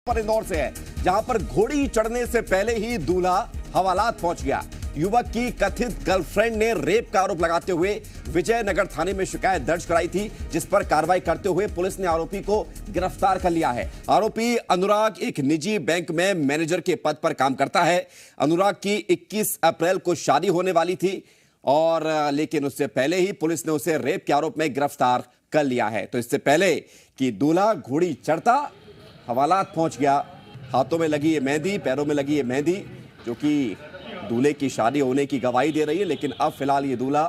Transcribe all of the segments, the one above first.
पर इंदौर से है, जहां पर घोड़ी चढ़ने से पहले ही दूल्हा हवालात पहुंच गया। युवक की कथित गर्लफ्रेंड ने रेप का आरोप लगाते हुए विजयनगर थाने में शिकायत दर्ज कराई थी, जिस पर कार्रवाई करते हुए पुलिस ने आरोपी को गिरफ्तार कर लिया है। आरोपी अनुराग एक निजी बैंक में मैनेजर के पद पर काम करता है। अनुराग की 21 अप्रैल को शादी होने वाली थी और लेकिन उससे पहले ही पुलिस ने उसे रेप के आरोप में गिरफ्तार कर लिया है। तो इससे पहले कि दूल्हा घोड़ी चढ़ता हवालात पहुंच गया। हाथों में लगी ये मेहंदी, पैरों में लगी ये मेहंदी, जो कि दूल्हे की शादी होने की गवाही दे रही है, लेकिन अब फिलहाल ये दूल्हा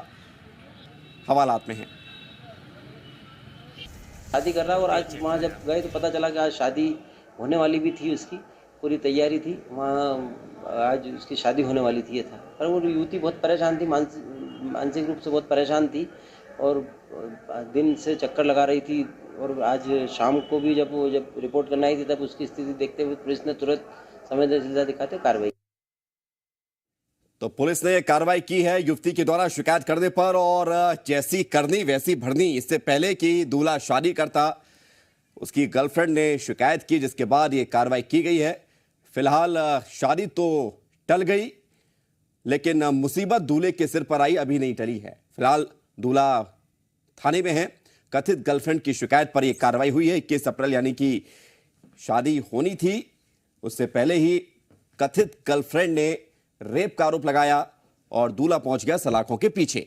हवालात में है। शादी कर रहा और आज वहाँ जब गए तो पता चला कि आज शादी होने वाली भी थी, उसकी पूरी तैयारी थी, वहाँ आज उसकी शादी होने वाली थी। ये था पर वो युवती बहुत परेशान थी, मानसिक रूप से बहुत परेशान थी और दिन से चक्कर लगा रही थी। और आज शाम को भी जब रिपोर्ट करना आई थी, तब उसकी स्थिति देखते हुए पुलिस ने तुरंत संवेदनशीलता दिखाते कार्रवाई। तो पुलिस ने कार्रवाई की है युवती के द्वारा शिकायत करने पर, और जैसी करनी वैसी भरनी। इससे पहले कि दूल्हा शादी करता, उसकी गर्लफ्रेंड ने शिकायत की, जिसके बाद ये कार्रवाई की गई है। फिलहाल शादी तो टल गई, लेकिन मुसीबत दूल्हे के सिर पर आई अभी नहीं टली है। फिलहाल दूल्हा थाने में है। कथित गर्लफ्रेंड की शिकायत पर यह कार्रवाई हुई है। 21 अप्रैल यानी कि शादी होनी थी, उससे पहले ही कथित गर्लफ्रेंड ने रेप का आरोप लगाया और दूल्हा पहुंच गया सलाखों के पीछे।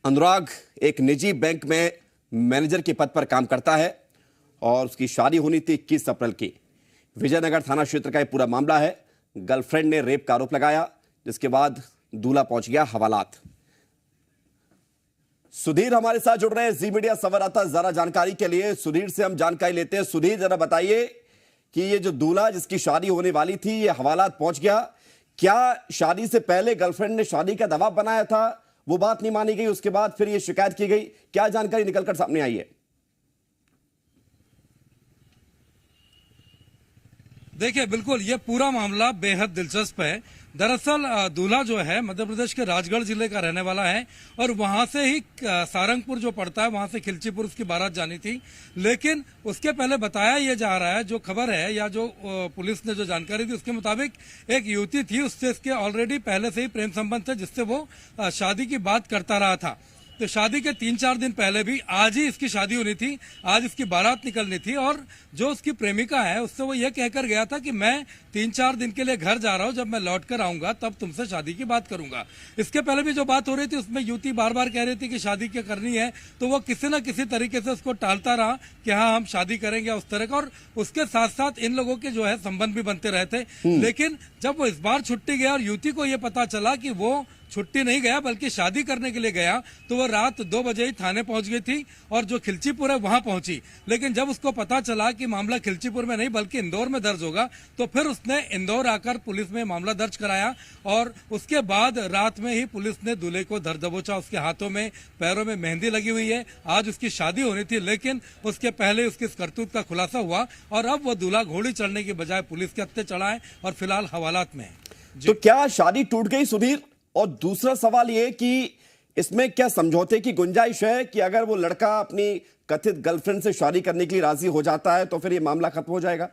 अनुराग एक निजी बैंक में मैनेजर के पद पर काम करता है और उसकी शादी होनी थी 21 अप्रैल की। विजयनगर थाना क्षेत्र का यह पूरा मामला है। गर्लफ्रेंड ने रेप का आरोप लगाया, जिसके बाद दूल्हा पहुंच गया हवालात। सुधीर हमारे साथ जुड़ रहे हैं जी मीडिया संवाददाता जरा जानकारी के लिए। सुधीर से हम जानकारी लेते हैं। सुधीर, जरा बताइए कि ये जो दूल्हा जिसकी शादी होने वाली थी, ये हवालात पहुंच गया। क्या शादी से पहले गर्लफ्रेंड ने शादी का दबाव बनाया था, वो बात नहीं मानी गई, उसके बाद फिर ये शिकायत की गई? क्या जानकारी निकलकर सामने आई है? देखिए, बिल्कुल ये पूरा मामला बेहद दिलचस्प है। दरअसल दूल्हा जो है मध्य प्रदेश के राजगढ़ जिले का रहने वाला है और वहां से ही सारंगपुर जो पड़ता है, वहां से खिलचीपुर उसकी बारात जानी थी। लेकिन उसके पहले बताया यह जा रहा है, जो खबर है या जो पुलिस ने जो जानकारी दी उसके मुताबिक एक युवती थी, उससे इसके ऑलरेडी पहले से ही प्रेम संबंध थे, जिससे वो शादी की बात करता रहा था। तो शादी के 3-4 दिन पहले भी आज ही इसकी शादी होनी थी, आज इसकी बारात निकलनी थी और जो उसकी प्रेमिका है उससे वो ये कहकर गया था कि मैं 3-4 दिन के लिए घर जा रहा हूं, जब मैं लौट कर आऊंगा तब तुमसे शादी की बात करूंगा। इसके पहले भी जो बात हो रही थी उसमें युवती बार बार कह रही थी कि शादी क्या करनी है, तो वो किसी न किसी तरीके से उसको टालता रहा कि हाँ हम शादी करेंगे उस तरह का। और उसके साथ साथ इन लोगों के जो है संबंध भी बनते रहे थे। लेकिन जब वो इस बार छुट्टी गया और युवती को ये पता चला कि वो छुट्टी नहीं गया बल्कि शादी करने के लिए गया, तो वो रात 2 बजे ही थाने पहुंच गई थी और जो खिलचीपुर है वहां पहुंची। लेकिन जब उसको पता चला कि मामला खिलचीपुर में नहीं बल्कि इंदौर में दर्ज होगा, तो फिर उसने इंदौर आकर पुलिस में मामला दर्ज कराया और उसके बाद रात में ही पुलिस ने दूल्हे को धर दबोचा। उसके हाथों में पैरों में मेहंदी लगी हुई है। आज उसकी शादी होनी थी, लेकिन उसके पहले उसकी करतूत का खुलासा हुआ और अब वो दूल्हा घोड़ी चढ़ने की बजाय पुलिस के हत्थे चढ़ा है और फिलहाल हवालात में है। तो क्या शादी टूट गई सुधीर? और दूसरा सवाल यह कि इसमें क्या समझौते की गुंजाइश है कि अगर वो लड़का अपनी कथित गर्लफ्रेंड से शादी करने के लिए राजी हो जाता है तो फिर ये मामला खत्म हो जाएगा?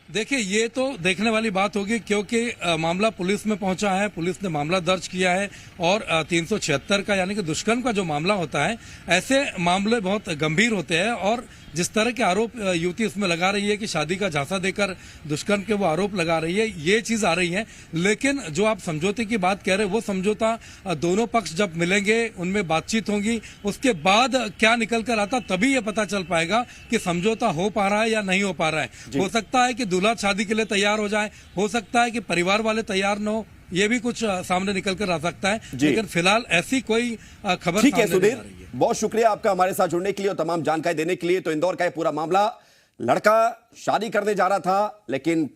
देखिए, ये तो देखने वाली बात होगी, क्योंकि मामला पुलिस में पहुंचा है, पुलिस ने मामला दर्ज किया है और 376 का यानी कि दुष्कर्म का जो मामला होता है, ऐसे मामले बहुत गंभीर होते हैं। और जिस तरह के आरोप युवती उसमें लगा रही है कि शादी का झांसा देकर दुष्कर्म के वो आरोप लगा रही है, ये चीज आ रही है। लेकिन जो आप समझौते की बात कह रहे हैं, वो समझौता दोनों पक्ष जब मिलेंगे, उनमें बातचीत होगी, उसके बाद क्या निकल कर आता तभी ये पता चल पाएगा कि समझौता हो पा रहा है या नहीं हो पा रहा है। हो सकता है कि दूल्हा शादी के लिए तैयार हो जाए, हो सकता है कि परिवार वाले तैयार न हो, ये भी कुछ सामने निकल कर आ सकता है। लेकिन फिलहाल ऐसी कोई खबर ठीक है सुधीर, बहुत शुक्रिया आपका हमारे साथ जुड़ने के लिए और तमाम जानकारी देने के लिए। तो इंदौर का ये पूरा मामला, लड़का शादी करने जा रहा था, लेकिन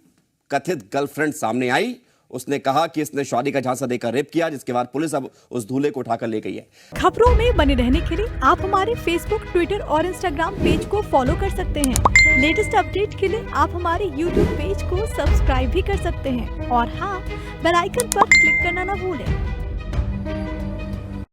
कथित गर्लफ्रेंड सामने आई। उसने कहा कि इसने शादी का झांसा देकर रेप किया, जिसके बाद पुलिस अब उस दूल्हे को उठाकर ले गई है। खबरों में बने रहने के लिए आप हमारे फेसबुक, ट्विटर और इंस्टाग्राम पेज को फॉलो कर सकते हैं। लेटेस्ट अपडेट के लिए आप हमारे यूट्यूब पेज को सब्सक्राइब भी कर सकते हैं और हाँ, बेल आइकन पर क्लिक करना न भूलें।